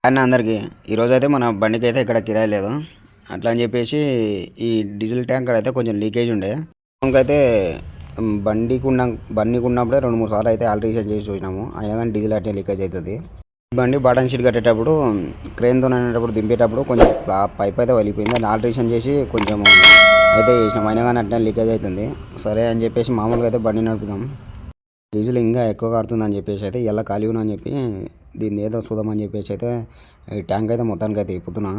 కానీ అందరికీ ఈరోజు అయితే మన బండికి అయితే ఇక్కడ కిరాయి లేదు. అట్లా అని చెప్పేసి ఈ డీజిల్ ట్యాంకర్ అయితే కొంచెం లీకేజ్ ఉండే. ఇంకైతే బండికి ఉన్నప్పుడే 2-3 సార్లు అయితే ఆల్టరేషన్ చేసి చూసినాము. అయినా కానీ డీజిల్ అట్టే లీకేజ్ అవుతుంది. బండి బటన్ షీట్ కట్టేటప్పుడు క్రేన్తో అనేటప్పుడు దింపేటప్పుడు కొంచెం పైప్ అయితే వెళ్ళిపోయింది. దాన్ని ఆల్టరేషన్ చేసి కొంచెం అయితే చేసినాం. అయినా కానీ అట్లా లీకేజ్ అవుతుంది. సరే అని చెప్పేసి మామూలుగా అయితే బండి నడుపుదాం. డీజిల్ ఇంకా ఎక్కువ కారుతుందని చెప్పేసి అయితే ఇలా ఖాళీ ఉన్నా అని చెప్పి దీన్ని ఏదో చూద్దామని చెప్పేసి అయితే ఈ ట్యాంక్ అయితే మొత్తానికి అయితే ఇప్పుతున్నా.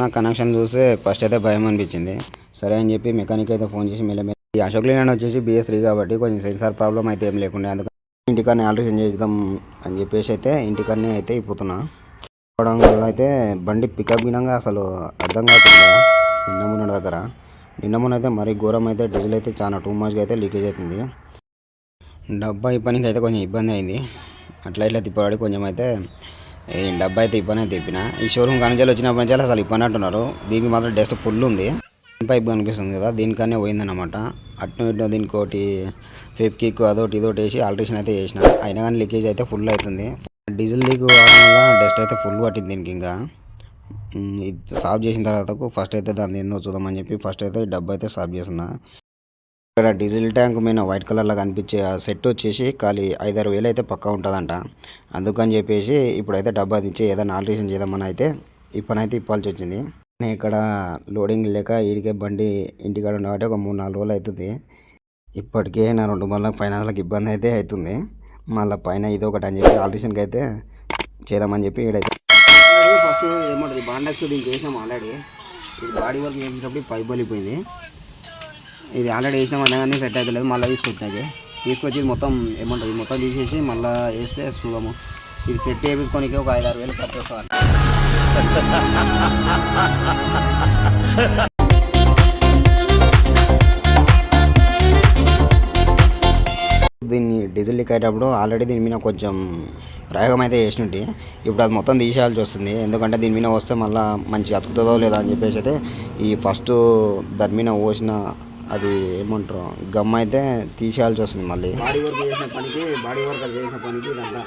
నా కనెక్షన్ చూస్తే ఫస్ట్ అయితే భయం అనిపించింది. సరే అని చెప్పి మెకానిక్ అయితే ఫోన్ చేసి మెల్లమెల్ల ఈ అశోక్ లేలాండ్ వచ్చేసి BS3 కాబట్టి కొంచెం సెన్సార్ ప్రాబ్లం అయితే ఏం లేకుండా అందుకని ఇంటికాడనే ఆల్టరేషన్ చేద్దాం అని చెప్పేసి అయితే ఇంటికాడనే అయితే ఇప్పుతున్నా. అవడం వల్ల అయితే బండి పికప్ వినంగా అసలు అర్థం కాకుండా నిన్న మొన్న అయితే మరీ ఘోరం అయితే డీజిల్ అయితే చాలా టూ మచ్గా అయితే లీకేజ్ అవుతుంది. డబ్బా ఇప్పనికి అయితే కొంచెం ఇబ్బంది అయింది. అట్లా ఇట్లా తిప్పబడి కొంచెం అయితే ఈ డబ్బా అయితే తిప్పిన. ఈ షోరూమ్ కానించాలి వచ్చినప్పటి నుంచి అసలు ఇప్పనంటున్నారు. దీనికి మాత్రం డస్ట్ ఫుల్ ఉంది. పైప్ కనిపిస్తుంది కదా, దీనికనే పోయిందన్నమాట. అటు ఇటు దీనికి ఒకటి ఫెవిక్విక్ అదొకటి ఇదొకటి వేసి ఆల్టరేషన్ అయితే చేసిన. అయినా కానీ లీకేజ్ అయితే ఫుల్ అవుతుంది. డీజిల్ లీక్ అవడం వల్ల డస్ట్ అయితే ఫుల్ పట్టింది దీనికి. ఇంకా ఇది సాఫ్ చేసిన తర్వాత ఫస్ట్ అయితే దాన్ని ఏందో చూద్దామని చెప్పి ఫస్ట్ అయితే డబ్బా అయితే సాఫ్ చేస్తున్నా. ఇక్కడ డీజిల్ ట్యాంక్ మీద వైట్ కలర్లో కనిపించే ఆ సెట్ వచ్చేసి ఖాళీ 5-6 వేలు అయితే పక్కా ఉంటుందంట. అందుకని చెప్పేసి ఇప్పుడైతే డబ్బా తెచ్చి ఏదైనా ఆల్టరేషన్ చేద్దామని అయితే ఈ పని అయితే ఇప్పాల్సి వచ్చింది. నేను ఇక్కడ లోడింగ్ లేక ఈడికే బండి ఇంటికాడ ఉండబట్టి ఒక 3-4 రోజులు అవుతుంది. ఇప్పటికే నా 2 మళ్ళీ ఫైనాన్స్లకు ఇబ్బంది అయితే అవుతుంది. మళ్ళీ పైన ఇది ఒకటి అని చెప్పి ఆల్టరేషన్కి అయితే చేద్దామని చెప్పి ఈడైతే ఫస్ట్ ఏమంటుంది బాండక్స్ దీనికి వేసినాము ఆల్రెడీ. ఇది బాడీ వర్క్ చేసేటప్పుడు పైప్ వెళ్ళిపోయింది. ఇది ఆల్రెడీ వేసినామన్నా కానీ సెట్ అవుతలేదు. మళ్ళీ తీసుకొచ్చి మొత్తం ఏమంటుంది మొత్తం తీసేసి మళ్ళీ వేస్తే చూద్దాము. ఇది సెట్ చేయించుకోనికి ఒక 5-6 వేలు ఖర్చు వస్తుంది. దీన్ని డీజిల్ లీక్ అయ్యేటప్పుడు ఆల్రెడీ దీని మీద కొంచెం ప్రయోగం అయితే చేసినట్టు. ఇప్పుడు అది మొత్తం తీసేయాల్సి వస్తుంది. ఎందుకంటే దీని మీద వస్తే మళ్ళీ మంచిగా అతుకుతుందో లేదా అని చెప్పేసి అయితే ఈ ఫస్ట్ దాని మీద పోసిన అది ఏమంటారు గమ్ అయితే తీసేయాల్సి వస్తుంది. మళ్ళీ బాడీ వర్క్ చేసిన పనికి ఇదంతా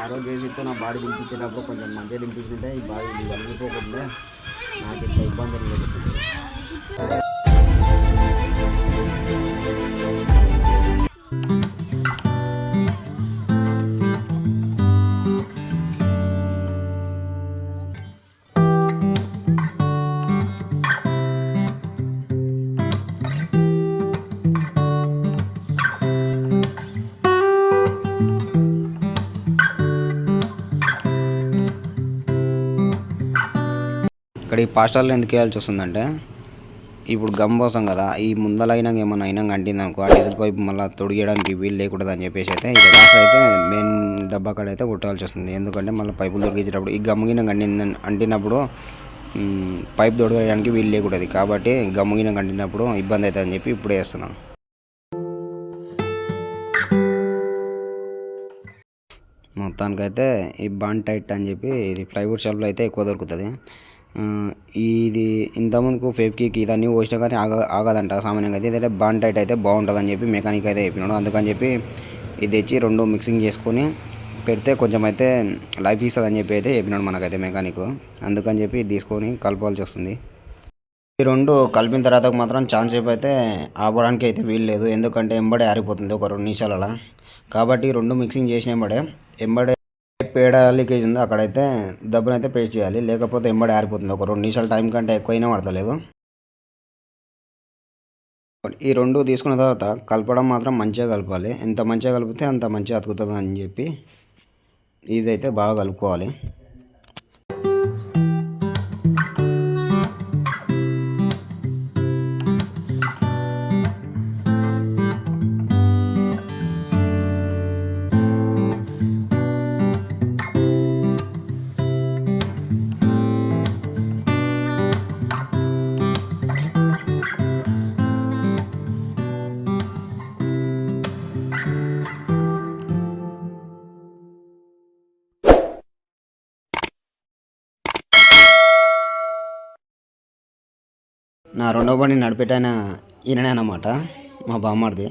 ఆ రోజు చేసిస్తే నా బాడీ దింపించేటప్పుడు కొంచెం మంచిగా దింపించుంటే ఈ బాడీ వెళ్ళిపోకుండా నాకు ఇంత ఇబ్బందులు లేకపోతుంది. ఇక్కడ ఈ పాస్టర్లో ఎందుకు వేయాల్సి వస్తుందంటే ఇప్పుడు గమ్ పోసాం కదా, ఈ ముందలైనా ఏమన్నా అయినా కంటింది అనుకో ఆ డీజిల్ పైప్ మళ్ళీ తొడిగేయడానికి వీలు లేకూడదు అని చెప్పేసి అయితే అయితే మెయిన్ డబ్బా కాడ అయితే కొట్టాల్సి వస్తుంది. ఎందుకంటే మళ్ళీ పైపులు దొరికించేటప్పుడు ఈ గమ్ముగిన అంటినప్పుడు పైప్ తొడిగేయడానికి వీలు లేకూడదు. కాబట్టి గమ్ముగిన కంటినప్పుడు ఇబ్బంది అవుతుంది అని చెప్పి ఇప్పుడే వేస్తున్నాం. మొత్తానికైతే ఈ బాండ్ టైట్ అని చెప్పి ఇది ప్లైవుడ్ షాప్లో అయితే ఎక్కువ దొరుకుతుంది. ఇది ఇంతకుముందుకు ఫెవిక్విక్ ఇదన్నీ పోసినా కానీ ఆగదంట సామాన్యంగా. అయితే ఇదైతే బాండ్ టైట్ అయితే బాగుంటుంది అని చెప్పి మెకానిక్ అయితే చెప్పినాడు. అందుకని చెప్పి ఇది తెచ్చి 2 మిక్సింగ్ చేసుకొని పెడితే కొంచెం అయితే లైఫ్ ఇస్తుంది అని చెప్పి అయితే చెప్పినాడు మనకైతే మెకానిక్. అందుకని చెప్పి ఇది తీసుకొని కలపాల్సి వస్తుంది. ఈ 2 కలిపిన తర్వాత మాత్రం ఛాన్స్ సేపు అయితే ఆపడానికి అయితే వీలు లేదు. ఎందుకంటే ఎంబడే ఆరిపోతుంది ఒక 2 నిమిషాలలో. కాబట్టి 2 మిక్సింగ్ చేసిన ఎంబడే పేడ లీకేజ్ ఉందో అక్కడైతే దబ్బునైతే పేస్ట్ చేయాలి. లేకపోతే ఎంబడి ఆరిపోతుంది. ఒక 2 నిమిషాల టైం కంటే ఎక్కువైనా పడతలేదు. ఈ 2 తీసుకున్న తర్వాత కలపడం మాత్రం మంచిగా కలపాలి. ఎంత మంచిగా కలిపితే అంత మంచిగా అతుకుతుంది అని చెప్పి ఇదైతే బాగా కలుపుకోవాలి. నా రెండో బండి నడిపెట్టాయన ఈయననే అన్నమాట, మా బామ్మడిది.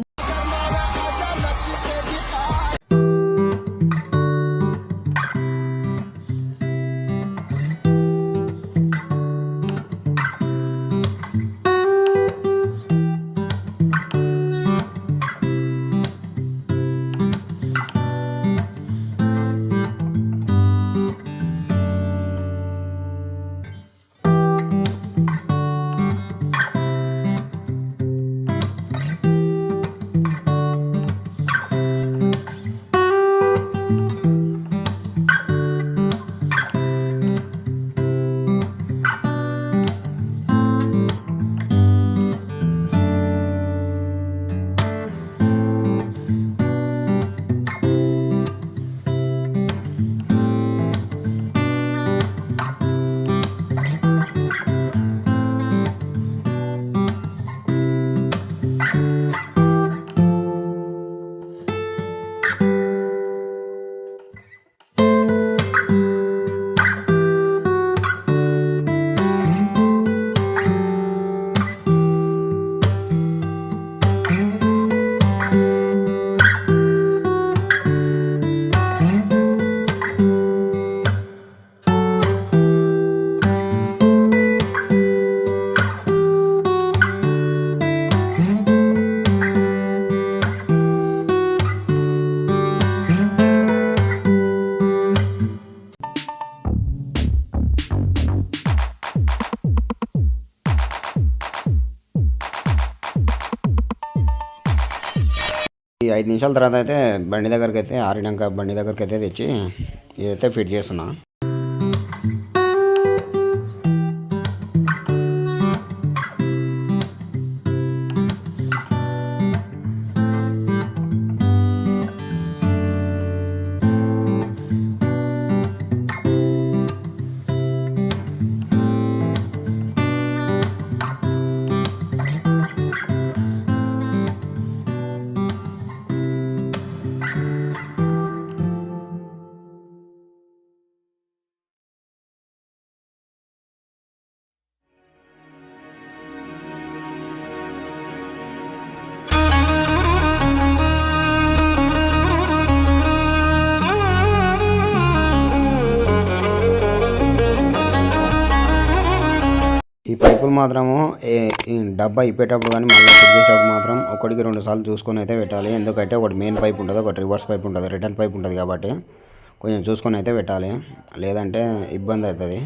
ఈ 5 నిమిషాల తర్వాత అయితే బండి దగ్గరికి అయితే ఆరినాక బండి దగ్గరికి అయితే తెచ్చి ఇదైతే ఫిట్ చేస్తున్నా. ఈ పైపులు మాత్రము ఈ డబ్బా ఇప్పేటప్పుడు కానీ మళ్ళీ ఫిట్ చేసేటప్పుడు మాత్రం ఒకటికి 2 సార్లు చూసుకొని అయితే పెట్టాలి. ఎందుకంటే ఒకటి మెయిన్ పైప్ ఉంటుంది, ఒకటి రివర్స్ పైప్ ఉంటుంది, రిటర్న్ పైప్ ఉంటుంది. కాబట్టి కొంచెం చూసుకొని అయితే పెట్టాలి, లేదంటే ఇబ్బంది అవుతుంది.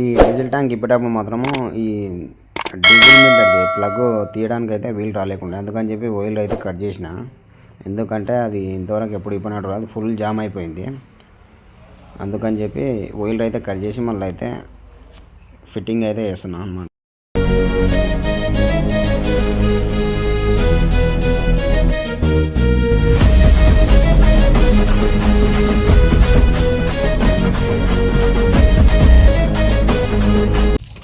ఈ డీజిల్ ట్యాంక్ ఇప్పేటప్పుడు మాత్రము ఈ డీజిల్ మీటర్ది ప్లగ్ తీయడానికి అయితే వీలు రాలేకుండా, అందుకని చెప్పి ఆయిల్ అయితే కట్ చేసిన. ఎందుకంటే అది ఇంతవరకు ఎప్పుడు ఇప్పినట్టు రాదు, ఫుల్ జామ్ అయిపోయింది. అందుకని చెప్పి ఆయిల్ అయితే కట్ చేసి మళ్ళీ అయితే ఫిట్టింగ్ అయితే చేస్తున్నాను అన్నమాట.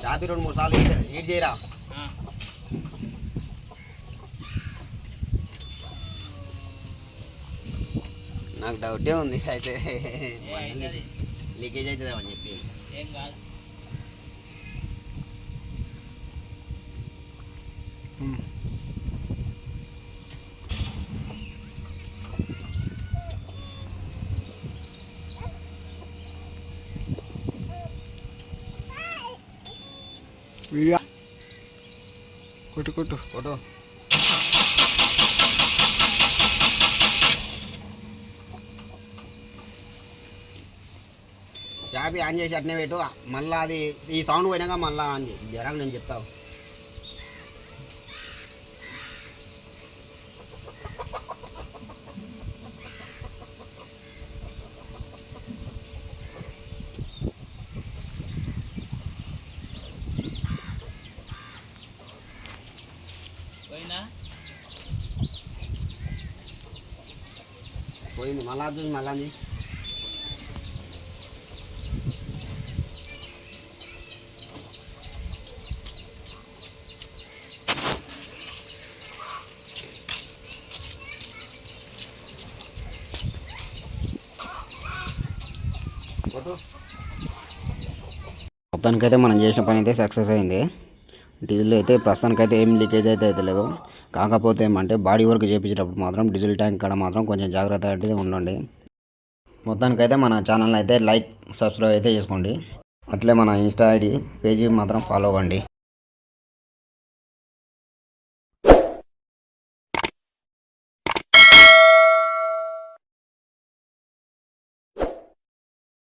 చాపి 2-3 సార్లు హీట్ చేయరా. నాకు డౌటే ఉంది అయితే లీకేజ్ అవుతుందేమని చెప్పి. వీడియో కొట్టు కొట్టు ఫోటో షాపి ఆన్ చేసి అట్నే పెట్టు. మళ్ళీ అది ఈ సౌండ్ పోయినాక మళ్ళీ ఆన్ చేయి. జరా నేను చెప్తావు. పోయింది. మళ్ళా చూసి మళ్ళా మొత్తానికైతే మనం చేసిన పని అయితే సక్సెస్ అయింది. డీజిల్ అయితే ప్రస్తుతానికైతే ఏం లీకేజ్ అయితే లేదు. కాకపోతే ఏమంటే బాడీ వర్క్ చేయించేటప్పుడు మాత్రం డీజిల్ ట్యాంక్ కాడ మాత్రం కొంచెం జాగ్రత్త అయితే ఉండండి. మొత్తానికైతే మన ఛానల్ అయితే లైక్ సబ్స్క్రైబ్ అయితే చేసుకోండి. అట్లే మన ఇన్స్టా ఐడి పేజీ మాత్రం ఫాలో అవ్వండి.